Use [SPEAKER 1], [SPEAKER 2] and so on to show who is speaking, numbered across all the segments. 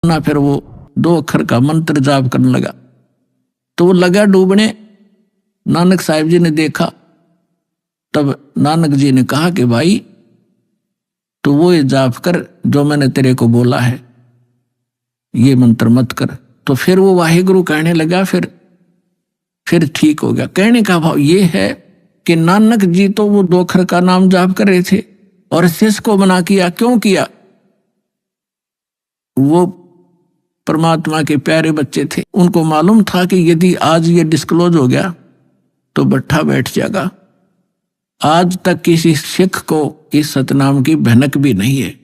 [SPEAKER 1] ना फिर वो 2 अक्षर का मंत्र जाप करने लगा। तो वो लगा डूबने। नानक साहिब जी ने देखा। तब नानक जी ने कहा कि भाई तो वो ये जाप कर जो मैंने तेरे को बोला है, ये मंत्र मत कर। तो फिर वो वाहिगुरु कहने लगा। फिर ठीक हो गया। कहने का भाव ये है कि नानक जी तो वो 2 अक्षर का नाम जाप कर रहे थे और शिष्य को मना किया। क्यों किया? वो परमात्मा के प्यारे बच्चे थे। उनको मालूम था कि यदि आज ये डिस्क्लोज हो गया तो बट्ठा बैठ जाएगा। आज तक किसी सिख को इस सतनाम की भनक भी नहीं है।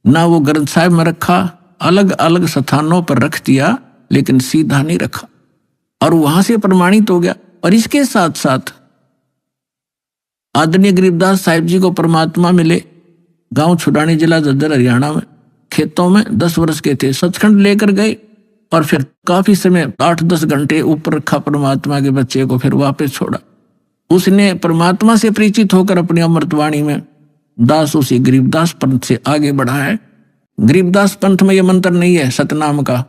[SPEAKER 1] ना वो ग्रंथ साहिब में रखा, अलग अलग स्थानों पर रख दिया, लेकिन सीधा नहीं रखा और वहां से प्रमाणित हो गया। और इसके साथ साथ आदरणीय गरीबदास साहिब जी को परमात्मा मिले गांव छुड़ानी, जिला झज्जर, हरियाणा में। खेतों में 10 वर्ष के थे, सचखंड लेकर गए और फिर काफी समय 8-10 घंटे ऊपर रखा परमात्मा के बच्चे को, फिर वापस छोड़ा। उसने परमात्मा से परिचित होकर अपनी अमृतवाणी में दास उसी गरीबदास पंथ से आगे बढ़ा है। गरीबदास पंथ में यह मंत्र नहीं है सतनाम का,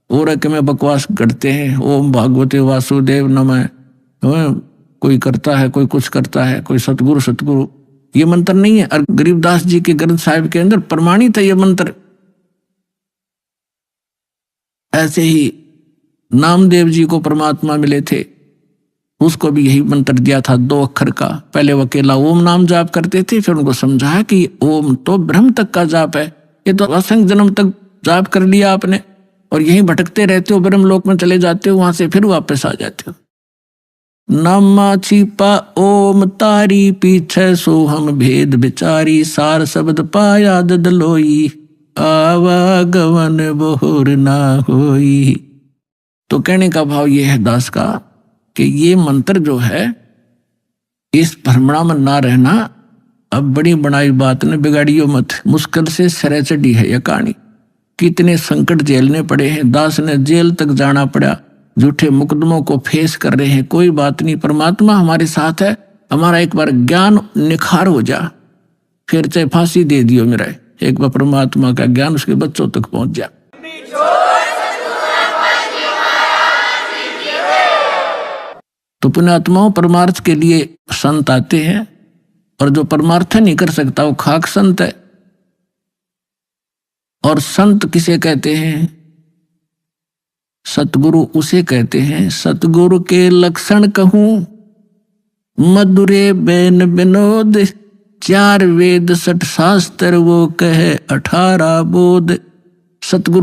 [SPEAKER 1] और में बकवास करते हैं। ओम भागवते वासुदेव नमः, कोई करता है, कोई कुछ करता है, कोई सतगुरु सतगुरु, ये मंत्र नहीं है। और गरीबदास जी के ग्रंथ साहिब के अंदर प्रमाणित है ये मंत्र। ऐसे ही नामदेव जी को परमात्मा मिले थे, उसको भी यही मंत्र दिया था 2 अक्षर का। पहले वो अकेला ओम नाम जाप करते थे, फिर उनको समझाया कि ओम तो ब्रह्म तक का जाप है, ये तो असंख्य जन्म तक जाप कर लिया आपने और यहीं भटकते रहते हो, ब्रह्म लोक में चले जाते हो, वहां से फिर वापस आ जाते हो। नामा छिपा ओम तारी, पीछे सो हम भेद बिचारी, सार शब्द पाया ददलोई, आवागवन बोर ना होई। तो कहने का भाव ये है दास का कि ये मंत्र जो है, इस भ्रमणा में ना रहना। अब बड़ी बनाई बात ने बिगाड़ियो मत, मुश्किल से सरे चढ़ी है यह कहानी। कितने संकट झेलने पड़े हैं, दास ने जेल तक जाना पड़ा, झूठे मुकदमों को फेस कर रहे हैं। कोई बात नहीं, परमात्मा हमारे साथ है। हमारा एक बार ज्ञान निखार हो जा, फिर चाहे फांसी दे दियो मेरा, एक बार परमात्मा का ज्ञान उसके बच्चों तक पहुंच जा। तो पुण्यात्माओं, परमार्थ के लिए संत आते हैं और जो परमार्थ नहीं कर सकता वो खाक संत है। और संत किसे कहते हैं? सतगुरु उसे कहते हैं। सतगुरु के लक्षण कहूं, मधुरे बैन विनोद, 4 वेद 60 शास्त्र वो कहे 18 बोध। सतगुरु